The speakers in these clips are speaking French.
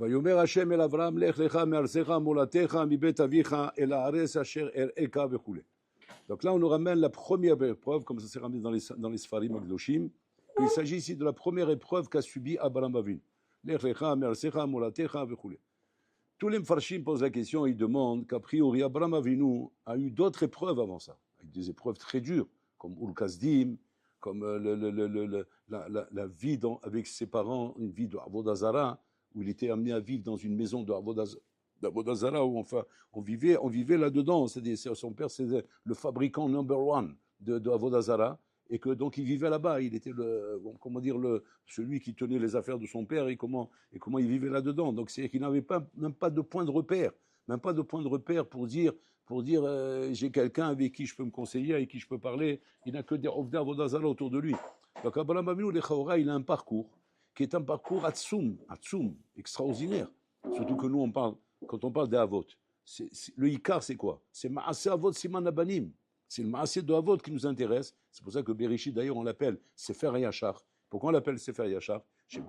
ויאמר השם אל אברהם, לך לך מארצך מולדתך מבית אביך אל הארץ אשר אראך וכו'. Donc là, on nous ramène la première épreuve, comme ça s'est ramené dans les Sfarim Agdoshim. Il s'agit ici de la première épreuve qu'a subi Abraham Avinu. Lech lecha me'artzecha molatecha וכו'. Tous les Mfarshim posent la question, ils demandent qu'a priori Abraham Avinu a eu d'autres épreuves avant ça, avec des épreuves très dures, comme Ul Kasdim, comme la vie avec ses parents, une vie de Avodah Zarah, où il était amené à vivre dans une maison de Avodah Zarah, où enfin on vivait là-dedans. Son père, c'était le fabricant number one de Avodah Zarah, et que donc il vivait là-bas. Il était celui qui tenait les affaires de son père et comment il vivait là-dedans. Donc c'est qu'il n'avait même pas de point de repère, pour dire j'ai quelqu'un avec qui je peux me conseiller, avec qui je peux parler. Il n'a que des Ovda Avodah Zarah autour de lui. Donc Abraham Avinu Lechaora, il a un parcours qui est un parcours atzum, extraordinaire. Surtout que nous quand on parle d'Avot, le Ikar c'est quoi? C'est Maaseh Avot Siman Abanim. C'est le Maaseh de Avot qui nous intéresse. C'est pour ça que Bereshit, d'ailleurs, on l'appelle Sefer Yachar. Pourquoi on l'appelle Sefer Yachar? Il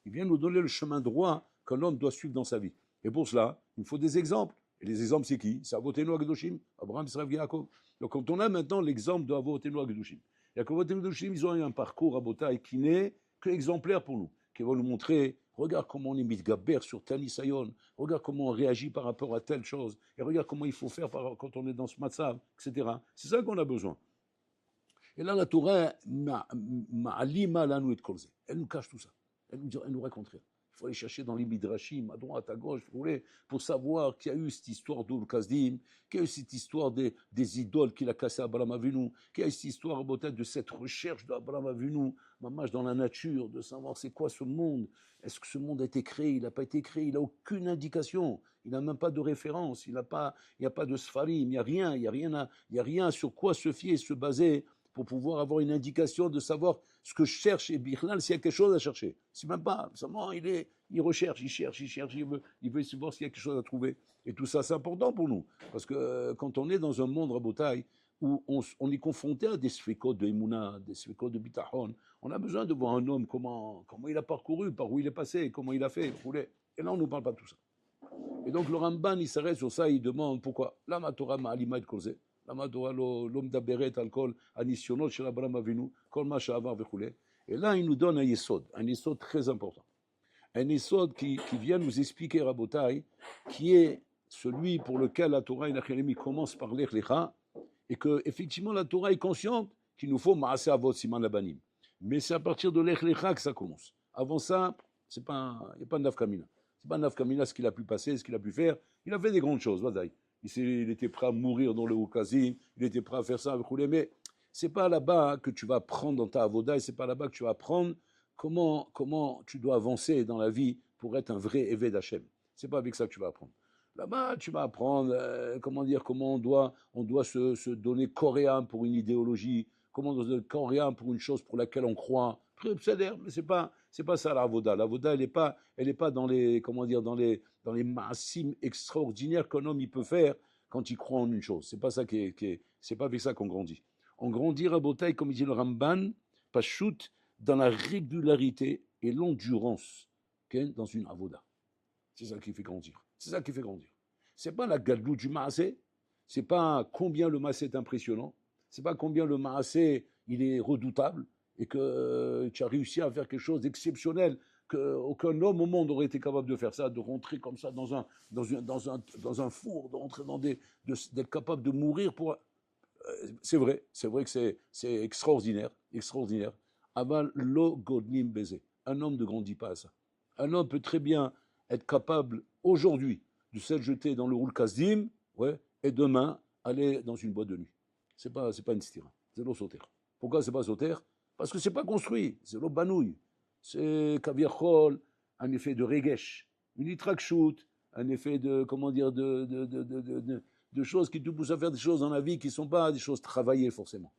vient nous donner le chemin droit que l'homme doit suivre dans sa vie. Et pour cela, il faut des exemples. Et les exemples, c'est qui? C'est Avotenu Agdoshim, Abraham, Israël, Yaakov. Donc quand on a maintenant l'exemple de Avotenu Agdoshim, Yaakov et Agdoshim, ils ont eu un parcours à Botaï qui n'est que exemplaire pour nous, qui va nous montrer, regarde comment on est mitgaber sur tel nisayon, regarde comment on réagit par rapport à telle chose, et regarde comment il faut faire quand on est dans ce matzav, etc. C'est ça qu'on a besoin. Et là, la Torah, ma'alima lanu et kolze. Elle nous cache tout ça. Elle nous raconte rien. Il faut aller chercher dans les midrashim, à droite, à gauche, pour savoir qu'il y a eu cette histoire d'Ul Kasdim, qu'il y a eu cette histoire des idoles qu'il a cassées à Abraham Avinu, qu'il y a eu cette histoire peut-être de cette recherche d'Abraham Avinu, mamage dans la nature, de savoir c'est quoi ce monde, est-ce que ce monde a été créé, il n'a pas été créé, il n'a aucune indication, il n'a même pas de référence, il n'y a pas de sfarim, il n'y a rien sur quoi se fier, se baser, pour pouvoir avoir une indication de savoir ce que je cherche et Bichlal, s'il y a quelque chose à chercher. C'est même pas, seulement il recherche, il cherche, il veut savoir s'il y a quelque chose à trouver. Et tout ça, c'est important pour nous. Parce que quand on est dans un monde rabotaille, où on est confronté à des sfekot de Emouna, des sfekot de Bitachon, on a besoin de voir un homme, comment il a parcouru, par où il est passé, comment il a fait, et là, on ne nous parle pas de tout ça. Et donc, le Ramban, il s'arrête sur ça, il demande pourquoi. Lama Torah ma'alima et kolze. למה התורה לא מדברת על כל הניסיונות של אברהם אבינו, כל מה שעבר וכו'. Et là, il nous donne un yesod très important. Un yesod qui vient nous expliquer, Rabotai, qui est celui pour lequel la Torah commence par l'Ech Lecha, et que effectivement la Torah est consciente qu'il nous faut Maaseh Avot Siman Labanim. Mais c'est à partir de l'Ech Lecha que ça commence. Avant ça, il n'y a pas de nafkamina. C'est pas de nafkamina ce qu'il a pu passer, ce qu'il a pu faire. Il a fait des grandes choses, Vadaï. Il était prêt à mourir dans le Oukazim, il était prêt à faire ça, mais c'est pas là-bas que tu vas apprendre dans ta avoda, et c'est pas là-bas que tu vas apprendre comment tu dois avancer dans la vie pour être un vrai évêque d'Hachem. C'est pas avec ça que tu vas apprendre. Là-bas, tu vas apprendre comment on doit se donner corps et âme pour une idéologie, comment on doit se donner corps et âme pour une chose pour laquelle on croit. Mais c'est pas ça la avoda. La avoda, elle est pas dans les massim extraordinaires qu'un homme il peut faire quand il croit en une chose. C'est pas ça c'est pas avec ça qu'on grandit. On grandit rabotaï, comme il dit le Ramban, pachout, dans la régularité et l'endurance dans une avoda. C'est ça qui fait grandir. C'est pas la gadlou du maasé, c'est pas combien le maasé est impressionnant, c'est pas combien le maasé il est redoutable et que tu as réussi à faire quelque chose d'exceptionnel, qu'aucun homme au monde aurait été capable de faire ça, de rentrer comme ça dans un four, de rentrer d'être capable de mourir pour. C'est vrai que c'est extraordinaire. Aval lo godnim baiser. Un homme ne grandit pas à ça. Un homme peut très bien être capable aujourd'hui de se jeter dans le roule kasdim, et demain aller dans une boîte de nuit. C'est pas une stira, c'est l'eau sauter. Pourquoi c'est pas sauter? Parce que c'est pas construit, c'est l'eau banouille. C'est kaviachol, un effet de regesh, une itrakshut, un effet de choses qui te poussent à faire des choses dans la vie qui ne sont pas des choses travaillées forcément.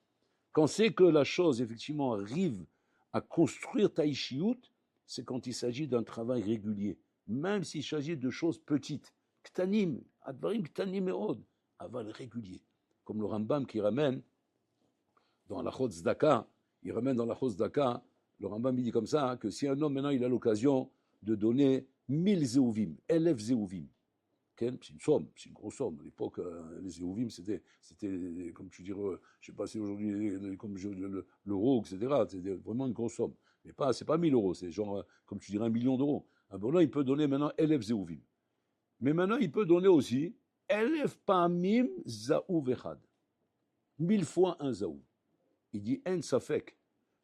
Quand c'est que la chose effectivement arrive à construire ta ishiout, c'est quand il s'agit d'un travail régulier, même s'il s'agit de choses petites, ktanim, advarim ktanim meod, aval régulier, comme le Rambam qui ramène dans la Chotz Daka, le Rambam il dit comme ça, que si un homme maintenant il a l'occasion de donner 1000 zéouvim, 1000 zéouvim. C'est une somme, c'est une grosse somme. À l'époque, les zéouvim, c'était, comme tu dirais, je ne sais pas si aujourd'hui, comme l'euro, etc. C'était vraiment une grosse somme. Mais pas, c'est pas 1000 euros, c'est genre, comme tu dirais, 1 million d'euros. Ah bon, là, il peut donner maintenant 1000 zéouvim. Mais maintenant, il peut donner aussi 1000 pamim zaouv echad. 1000 fois un zaouv. Il dit, en safek,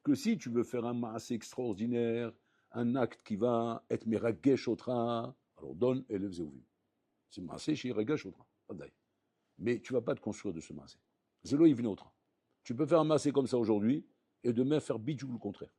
que si tu veux faire un maas extraordinaire, un acte qui va être meragesh otra, alors donne 1000 zéouvim. C'est maasé chez Regash Otra. Mais tu ne vas pas te construire de ce maasé. C'est là, il vient autre. Tu peux faire un maasé comme ça aujourd'hui et demain faire bidjou le contraire.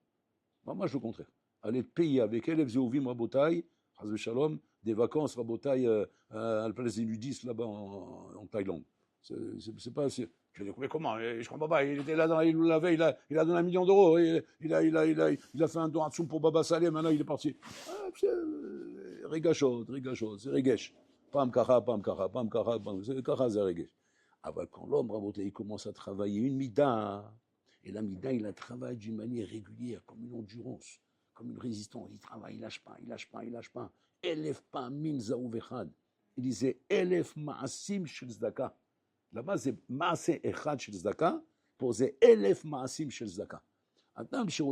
Moi, je le contraire. Aller te payer avec Elef Zéovim Rabotai, Hazve Shalom, des vacances Rabotai à la place des nudistes là-bas en Thaïlande. C'est pas. Je vais dire, mais comment? Je comprends pas. Il était là, il nous l'avait, il a donné 1 million d'euros. Il a fait un don à Tsoum pour Baba Saleh, maintenant il est parti. Regashot, c'est Regesh. Pam kara, c'est kara, c'est Regesh. Alors quand l'homme, il commence à travailler une mida, et la mida, il la travaille d'une manière régulière, comme une endurance, comme une résistance. Il travaille, il lâche pas. Elef pa min zaouvechad. Il disait Elef ma'asim shel zdaka. Là-bas, c'est ma'aseh echad shel zdaka, pour c'est Elef ma'asim shel zdaka. Un homme qui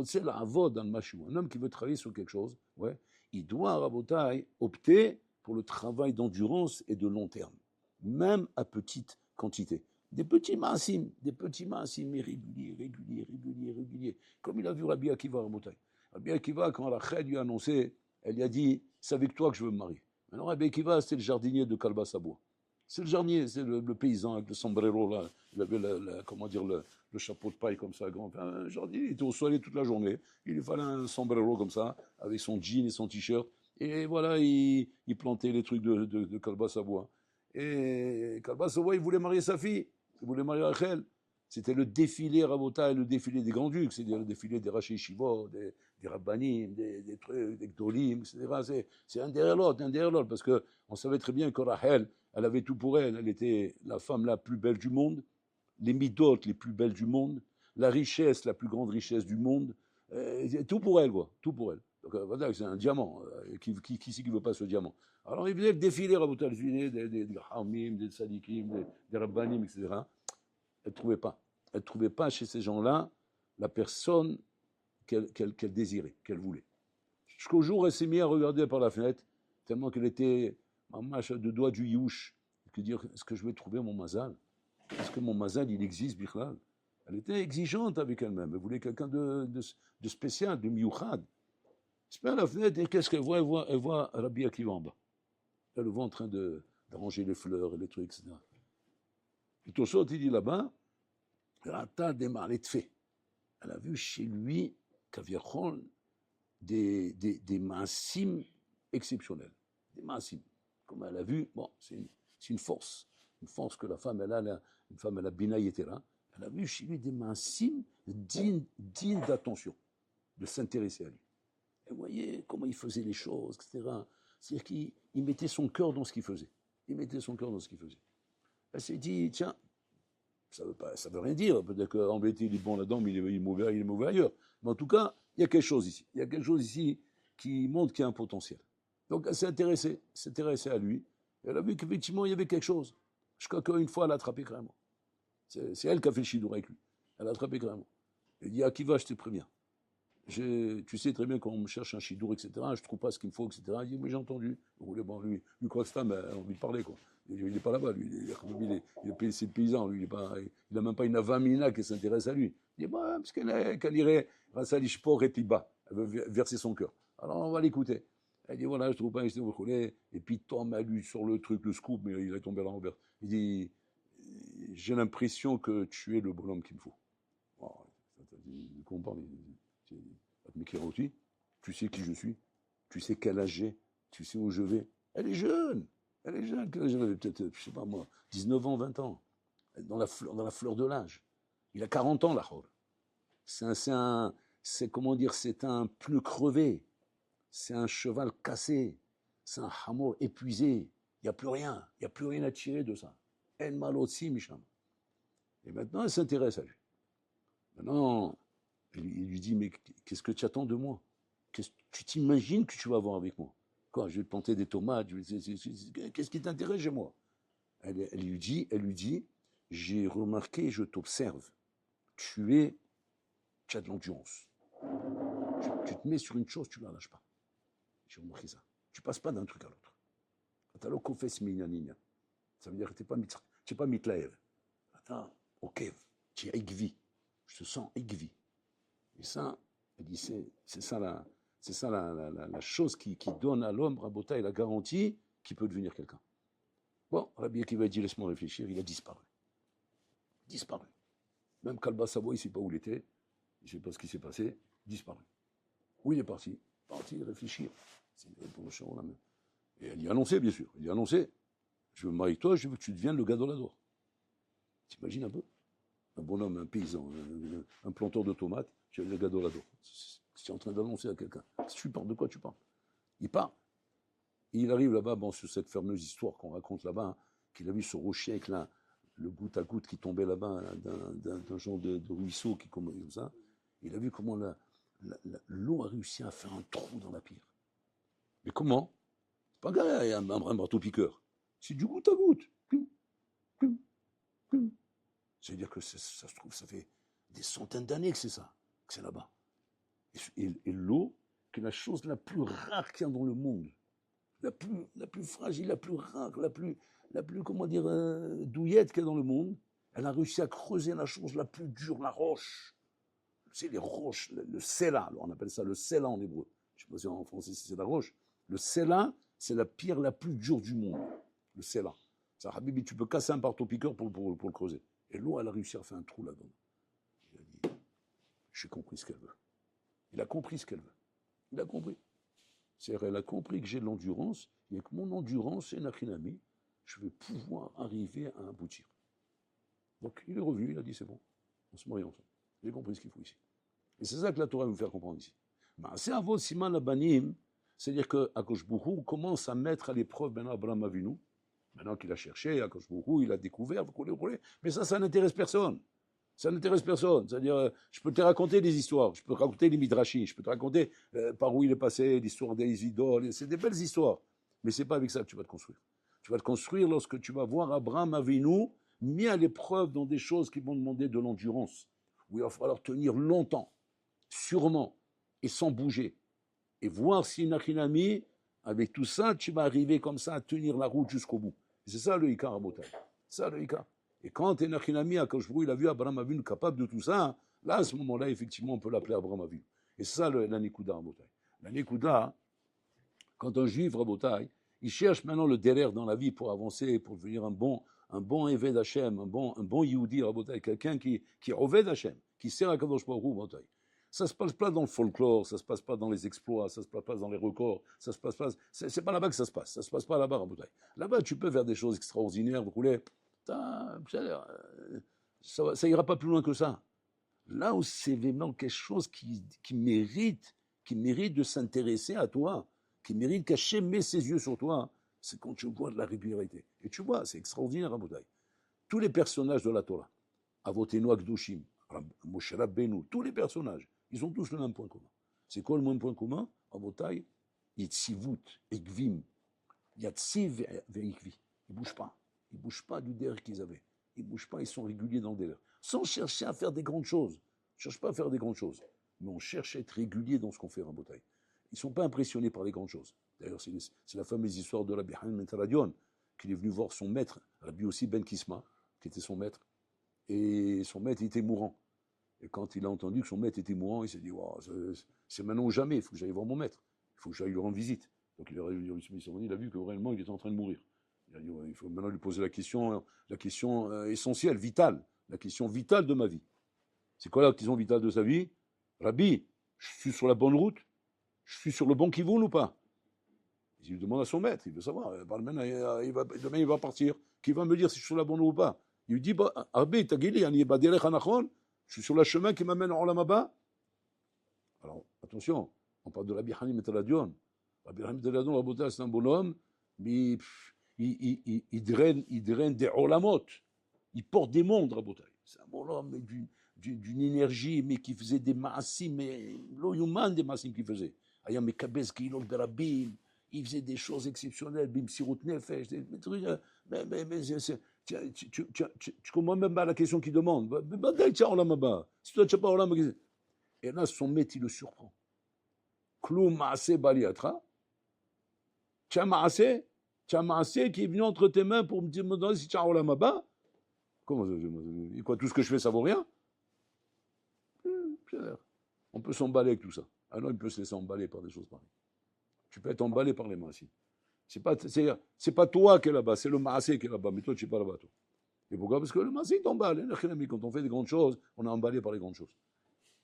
veut travailler sur quelque chose, ouais, il doit, Rabotai, opter pour le travail d'endurance et de long terme, même à petite quantité. Des petits maasim, mais réguliers. Comme il a vu Rabbi Akiva, Rabotai. Rabbi Akiva, quand Rachel lui a annoncé, elle lui a dit, c'est avec toi que je veux me marier. Maintenant, Rabbi Akiva, c'était le jardinier de Kalba Saboua. C'est le jardinier, c'est le paysan avec le sombrero, là. Il avait le chapeau de paille comme ça, grand. Un jardinier, il était au soleil toute la journée. Il lui fallait un sombrero comme ça, avec son jean et son t-shirt. Et voilà, il plantait les trucs de Kalba Saboua. Et Kalba Saboua, il voulait marier sa fille. Il voulait marier Rachel. C'était le défilé Rabota, le défilé des grands ducs, c'est-à-dire le défilé des Rashi Shiva, des Rabbanim, des trucs, des Gdolim, etc. C'est un derrière l'autre, parce qu'on savait très bien que Rachel, elle avait tout pour elle. Elle était la femme la plus belle du monde, les midotes les plus belles du monde, la richesse, la plus grande richesse du monde. Tout pour elle, quoi. Tout pour elle. Donc, voilà, c'est un diamant. Qui c'est qui veut pas ce diamant? Alors, il faisait le défilé, Rabota, des Hamim, des Sadikim, des Rabbanim, etc. Elle ne trouvait pas chez ces gens-là la personne qu'elle désirait, qu'elle voulait. Jusqu'au jour où elle s'est mise à regarder par la fenêtre, tellement qu'elle était de doigt du youch, que dire, est-ce que je vais trouver mon mazal? Est-ce que mon mazal, il existe, Bichlal? Elle était exigeante avec elle-même, elle voulait quelqu'un de spécial, de miouchad. Elle se met à la fenêtre et qu'est-ce qu'elle voit? Elle voit Rabbi Akiva en bas. Elle le voit en train d'arranger les fleurs et les trucs, etc. Et Tosot, il dit là-bas, Rata démarré de fait. Elle a vu chez lui, Kaviachol, des maasim exceptionnels. Des maasim. Comme elle a vu, bon, c'est une force. Une force que la femme, elle a, une femme, elle a binaïetera. Elle a vu chez lui des maasim dignes d'attention, de s'intéresser à lui. Et vous voyez comment il faisait les choses, etc. C'est-à-dire qu'il mettait son cœur dans ce qu'il faisait. Elle s'est dit, tiens, ça veut rien dire. Peut-être qu'embêter, il est bon là-dedans, mais il est mauvais ailleurs. Mais en tout cas, il y a quelque chose ici. Il y a quelque chose ici qui montre qu'il y a un potentiel. Donc elle s'est intéressée à lui. Elle a vu qu'effectivement, il y avait quelque chose. Jusqu'à qu'une fois, elle a attrapé carrément. C'est elle qui a fait le chidour avec lui. Elle a attrapé carrément. Elle dit, Akiva, je te préviens. Tu sais très bien quand on me cherche un chidour, etc., je ne trouve pas ce qu'il me faut, etc. Il dit, mais j'ai entendu. Bon, lui croit que femme a envie de parler, quoi. Il n'est pas là-bas, lui. C'est le paysan, lui. Il n'a même pas une avamina qui s'intéresse à lui. Il dit, bah, parce qu'elle irait, Rassali Shpor et Piba. Elle veut verser son cœur. Alors, on va l'écouter. Elle dit, voilà, je ne trouve pas un chidour, et puis Tom a lu sur le truc, le scoop, mais il est tombé à l'envers. Il dit, j'ai l'impression que tu es le bonhomme qu'il me faut. Oh, il comprend. Tu sais qui je suis, tu sais quel âge j'ai, tu sais où je vais. Elle est jeune, elle avait peut-être, je sais pas moi, 19 ans, 20 ans, dans la fleur de l'âge. Il a 40 ans, la Hor. C'est comment dire, c'est un pneu crevé, c'est un cheval cassé, c'est un hamour épuisé. Il n'y a plus rien à tirer de ça. En malotsi, Micham. Et maintenant, elle s'intéresse à lui. Maintenant, il lui dit, mais qu'est-ce que tu attends de moi? Tu t'imagines que tu vas avoir avec moi? Quoi, je vais te planter des tomates, qu'est-ce qui t'intéresse chez moi? Elle lui dit, j'ai remarqué, je t'observe, tu as de l'endurance. Tu te mets sur une chose, tu ne la lâches pas. J'ai remarqué ça. Tu ne passes pas d'un truc à l'autre. Quand tu confesse minyanina, ça veut dire que tu n'es pas mitlaev. Attends, ok, tu es aigvi. Je te sens aigvi. Et ça, elle dit, c'est ça la chose qui donne à l'homme, Rabotai, la garantie qu'il peut devenir quelqu'un. Bon, Rabbi Akiva dit, laisse-moi réfléchir, il a disparu. Disparu. Même Kalba Savo, il ne sait pas où il était, il ne sait pas ce qui s'est passé, disparu. Où il est parti? Parti réfléchir. C'est pour le chant, la main. Et elle y a annoncé, bien sûr. Il y a annoncé, je veux me marier avec toi, je veux que tu deviennes le gadolador. T'imagines un peu? Un bonhomme, un paysan, un planteur de tomates, tu es le gadolador. Tu es en train d'annoncer à quelqu'un. Si tu parles, de quoi tu parles? Il part. Et il arrive là-bas, bon, sur cette fameuse histoire qu'on raconte là-bas, hein, qu'il a vu ce rocher avec le goutte à goutte qui tombait là-bas, d'un genre de ruisseau qui comme ça. Il a vu comment l'eau a réussi à faire un trou dans la pierre. Mais comment? C'est pas un marteau piqueur. C'est du goutte à goutte. C'est-à-dire que ça se trouve, ça fait des centaines d'années que c'est ça, que c'est là-bas. Et l'eau, qui est la chose la plus rare qu'il y a dans le monde, la plus fragile, la plus rare, la plus comment dire, douillette qu'il y a dans le monde, elle a réussi à creuser la chose la plus dure, la roche. C'est les roches, le sela, on appelle ça le sela en hébreu. Je ne sais pas si en français c'est la roche. Le sela, c'est la pierre la plus dure du monde. Le sela. Ça, Habibi, tu peux casser un marteau-piqueur pour le creuser. Et l'eau, elle a réussi à faire un trou là-dedans. Il a dit, j'ai compris ce qu'elle veut. Il a compris ce qu'elle veut. Il a compris. C'est-à-dire, elle a compris que j'ai de l'endurance, et que mon endurance, c'est Nachinami, je vais pouvoir arriver à aboutir. Donc, il est revenu, il a dit, c'est bon, on se marie ensemble. J'ai compris ce qu'il faut ici. Et c'est ça que la Torah veut me faire comprendre ici. C'est avant Siman Labanim, c'est-à-dire que Akadosh Baruch Hu commence à mettre à l'épreuve maintenant Abraham Avinu. Maintenant qu'il a cherché, Akadosh Baruch Hu, il a découvert, mais ça n'intéresse personne. Ça n'intéresse personne. C'est-à-dire, je peux te raconter des histoires, je peux te raconter les midrashim, je peux te raconter par où il est passé, l'histoire des idoles, c'est des belles histoires. Mais c'est pas avec ça que tu vas te construire. Tu vas te construire lorsque tu vas voir Abraham Avinu mis à l'épreuve dans des choses qui vont demander de l'endurance, où il va falloir tenir longtemps, sûrement, et sans bouger. Et voir si Nachinami, avec tout ça, tu vas arriver comme ça à tenir la route jusqu'au bout. Et c'est ça le Ika Rabotai. C'est ça le Ika. Et quand Enachinami, il a vu Abraham Avinu capable de tout ça, là, à ce moment-là, effectivement, on peut l'appeler Abraham Avinu. Et c'est ça la Nikuda Rabotai. La Nikuda, quand un juif Rabotai, il cherche maintenant le derrière dans la vie pour avancer, pour devenir un bon Eved Hashem, un bon Yehudi Rabotai, quelqu'un qui est Oved Hashem, qui sert à Kadosh Baruch Hu Rabotai. Ça ne se passe pas dans le folklore, ça ne se passe pas dans les exploits, ça ne se passe pas dans les records, ça se passe pas. C'est pas là-bas que ça se passe. Ça ne se passe pas là-bas, Rabotai. Là-bas, tu peux faire des choses extraordinaires, vous voulez. Ça ira pas plus loin que ça. Là où c'est vraiment quelque chose qui mérite de s'intéresser à toi, qui mérite qu'Hachem met ses yeux sur toi, c'est quand tu vois de la régularité. Et tu vois, c'est extraordinaire, Rabotai. Tous les personnages de la Torah, Avotenu Akdoshim, Moshe Rabbeinu, tous les personnages, ils ont tous le même point commun. C'est quoi le même point commun? Rabotai, Yitzivut, Ekvim, Yatziv ve'ikvi. Ils ne bougent pas. Ils ne bougent pas du derrière qu'ils avaient. Ils ne bougent pas, ils sont réguliers dans le délire. Sans chercher à faire des grandes choses. On ne cherche pas à faire des grandes choses. Mais on cherche à être régulier dans ce qu'on fait, Rabotai. Ils ne sont pas impressionnés par les grandes choses. D'ailleurs, c'est la fameuse histoire de Rabbi Hanan ben Teradion, qui est venu voir son maître, Rabbi aussi Ben Kisma, qui était son maître. Et son maître était mourant. Et quand il a entendu que son maître était mourant, il s'est dit, wow, c'est maintenant ou jamais, il faut que j'aille voir mon maître. Il faut que j'aille lui rendre visite. Donc il a vu que réellement il était en train de mourir. Il a dit, ouais, il faut maintenant lui poser la question essentielle, vitale, la question vitale de ma vie. C'est quoi la question vitale de sa vie? Rabbi, je suis sur la bonne route? Je suis sur le bon kivoun ou pas? Il demande à son maître, il veut savoir. Demain il va partir. Qui va me dire si je suis sur la bonne route ou pas? Il lui dit, Rabbi, Tagili, je suis sur le chemin qui m'amène en Olam Haba. Alors, attention, on parle de Rabbi Hanan ben Teradion. Rabbi Hanan ben Teradion, c'est un bonhomme, mais il draine des olamot. Il porte des mondes, Rabotai. C'est un bonhomme d'une énergie, mais qui faisait des massim, mais l'oyuman des massim qu'il faisait. Aya Mekabez Keilot Berabim, il faisait des choses exceptionnelles, Bim Sirut Nefesh, des trucs. Tu comprends même pas la question qu'il demande. Si toi, tu n'as pas Olam, et là, son maître, il le surprend. Kloum Maaseh Baliatra. Tu as Maaseh qui est venu entre tes mains pour me demander si tu as Olam Abba. Comment ça? Quoi, tout ce que je fais, ça vaut rien? On peut s'emballer avec tout ça. Alors, il peut se laisser emballer par des choses pareilles. Tu peux être emballé par les maassim. C'est pas toi qui es là-bas, c'est le maasé qui est là-bas, mais toi, tu n'es pas là-bas, toi. Et pourquoi? Parce que le maasé, il t'emballe. Quand on fait des grandes choses, on est emballé par les grandes choses.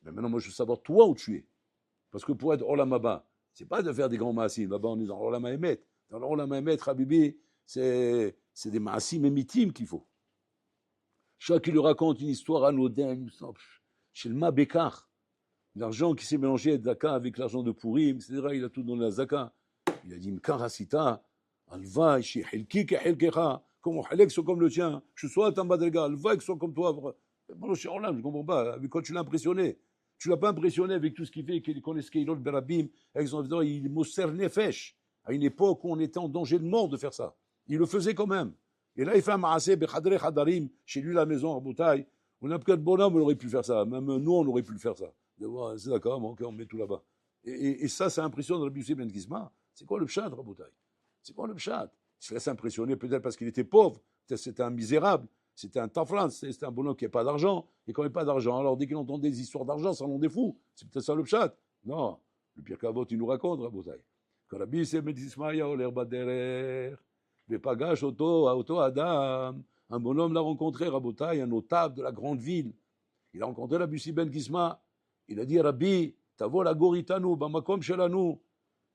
Mais maintenant, moi, je veux savoir toi où tu es. Parce que pour être Olam Haba, c'est pas de faire des grands maassim. Là-bas, on est dans Olam Haemet. Dans l'Olam Haemet, Habibi, c'est des maassim émitimes qu'il faut. Chaque qui lui raconte une histoire anodine, chez le Mabekar, l'argent qui s'est mélangé de Zaka avec l'argent de Purim, etc., il a tout donné à Zaka. Il a dit, Mkarasita, Alva, Ishi, Helki, Helkecha, comme Halek sont comme le tien, je sois un badrega, Alva, qui sont comme toi. Bon, je ne comprends pas, quand tu l'as impressionné, tu ne l'as pas impressionné avec tout ce qu'il fait, qu'il connaît ce qu'il a, le Berabim, avec son évident, il Moser Nefesh, à une époque où on était en danger de mort de faire ça. Il le faisait quand même. Et là, il fait un maasé, Bechadre Hadarim, chez lui, la maison, à Boutaï. On a peut-être bonhomme, on aurait pu faire ça. Même nous, on aurait pu le faire ça. C'est d'accord, bon, ok, on met tout là-bas. Et ça, ça impressionne Rabbi Yossi ben Gizma. C'est quoi le pshat, Raboutaï? C'est quoi le pshat? Il se laisse impressionner peut-être parce qu'il était pauvre, peut-être c'était un misérable, c'était un taflan, c'était un bonhomme qui n'avait pas d'argent. Et quand il n'y a pas d'argent, alors dès qu'il entend des histoires d'argent, ça l'en des fous. C'est peut-être ça le pshat. Non, le pire Kavot, il nous raconte, Raboutaï. Quand Rabbi Yossi ben Gizma, ya oler baderer, vepagash auto adam. Un bonhomme l'a rencontré, Raboutaï, un notable de la grande ville. Il a rencontré Rabbi Yossi ben Gizma. Il a dit, Rabbi, tavo la goritanu, bamakom shelanu,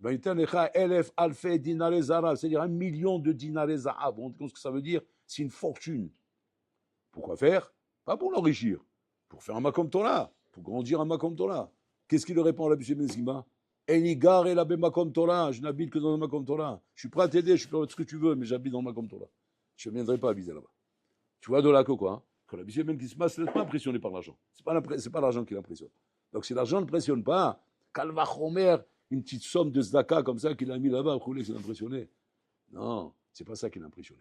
vaïtan lecha elef alfe dinare zara, c'est-à-dire 1 million de dinare zara. Vous comprenez ce que ça veut dire? C'est une fortune. Pourquoi faire? Pas pour l'enrichir, pour faire un makom Torah, pour grandir un makom Torah. Qu'est-ce qu'il lui répond à Rabbi Yossi ben Gizma? Enigar el abe makom Torah, je n'habite que dans un makom Torah. Je suis prêt à t'aider, je suis prêt à faire ce que tu veux, mais j'habite dans le makom Torah. Je ne viendrai pas habiter là-bas. Tu vois de là que quoi, hein? Quand Rabbi Yossi ben Gizma ne se laisse pas impressionner par l'argent. C'est pas l'argent qui l'impressionne. Donc si l'argent ne pressionne pas, Kalva Chomer, une petite somme de zdaka comme ça qu'il a mis là-bas, c'est impressionné. Non, c'est pas ça qui l'a impressionné.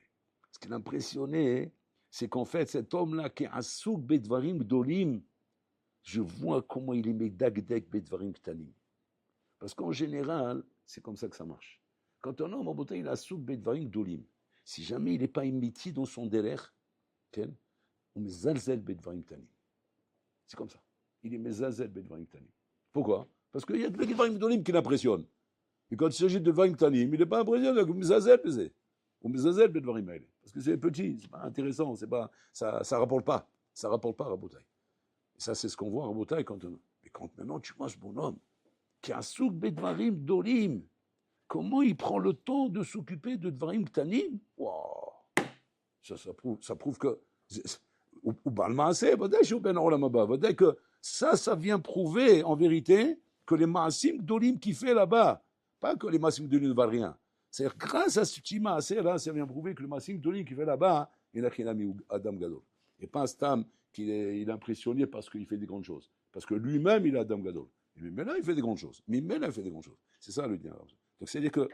Ce qui l'a impressionné, c'est qu'en fait, cet homme-là qui est un souk bedvarim dolim, je vois comment il est medagdek bedvarim ktanim. Parce qu'en général, c'est comme ça que ça marche. Quand un homme en beauté, il a souk bedvarim dolim, si jamais il n'est pas imité dans son derrière, on met zalzel bedvarim ktanim. C'est comme ça. Il est mezazel bedvarim ktanim. Pourquoi? Parce qu'il y a des bedvarim dolim qui l'impressionnent. Et quand il s'agit de bedvarim ktanim, il n'est pas impressionné comme mezazel pesé. Ou mezazel bedvarim aile. Parce que c'est petit, c'est pas intéressant, c'est pas, ça rapporte pas. Ça rapporte pas à Rabotai. Et ça, c'est ce qu'on voit à Rabotai quand mais quand maintenant tu vois ce bonhomme qui a un souk bedvarim dolim, comment il prend le temps de s'occuper de dvarim ktanim? Wow. Ça prouve que ou balmaasé, que ça vient prouver en vérité que les maasim dolim qu'il fait là-bas, pas que les maasim dolim ne valent rien. C'est-à-dire grâce à ce petit maasé là, ça vient prouver que le maasim dolim qu'il fait là-bas, il a qu'il a mis Adam Gadol. Et pas un stam qu'il est impressionné parce qu'il fait des grandes choses. Parce que lui-même, il a Adam Gadol. Mais là, il fait des grandes choses. C'est ça le dire. Donc c'est-à-dire que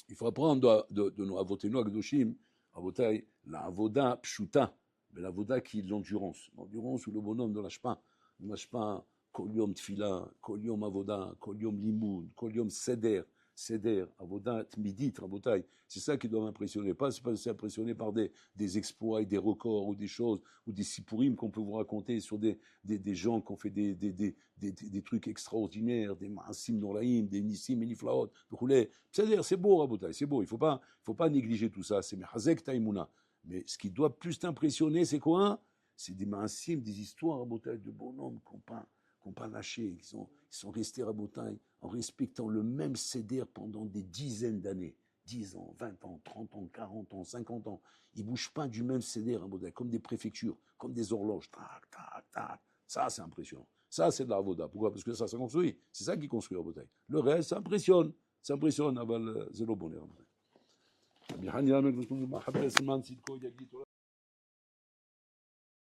il faut apprendre de nos avoténois Gdoshim, avotai, la avoda pshuta. Mais la voda qui est l'endurance. L'endurance où le bonhomme ne lâche pas. Ne lâche pas kol tfila, kol avoda, kol limoud, kol seder, avoda tmidit, rabotai. C'est ça qui doit m'impressionner. Pas c'est impressionné par des exploits et des records ou des choses, ou des sipurim qu'on peut vous raconter sur des gens qui ont fait des trucs extraordinaires, des maasim noraim, des nissim et niflaot. C'est beau, rabotai, c'est beau. Il faut pas négliger tout ça. C'est mehazek taimuna. Mais ce qui doit plus t'impressionner, c'est quoi? C'est des maasim, des histoires à Botaï de bonhommes qui n'ont pas lâché, qui sont restés à Botaï en respectant le même céder pendant des dizaines d'années. 10 ans, 20 ans, 30 ans, 40 ans, 50 ans. Ils ne bougent pas du même céder à Botaï, comme des préfectures, comme des horloges. Tac, tac, tac. Ça, c'est impressionnant. Ça, c'est de la Avoda. Pourquoi? Parce que ça construit. C'est ça qui construit à Botaï. Le reste, ça impressionne. Ça impressionne. C'est le bonheur.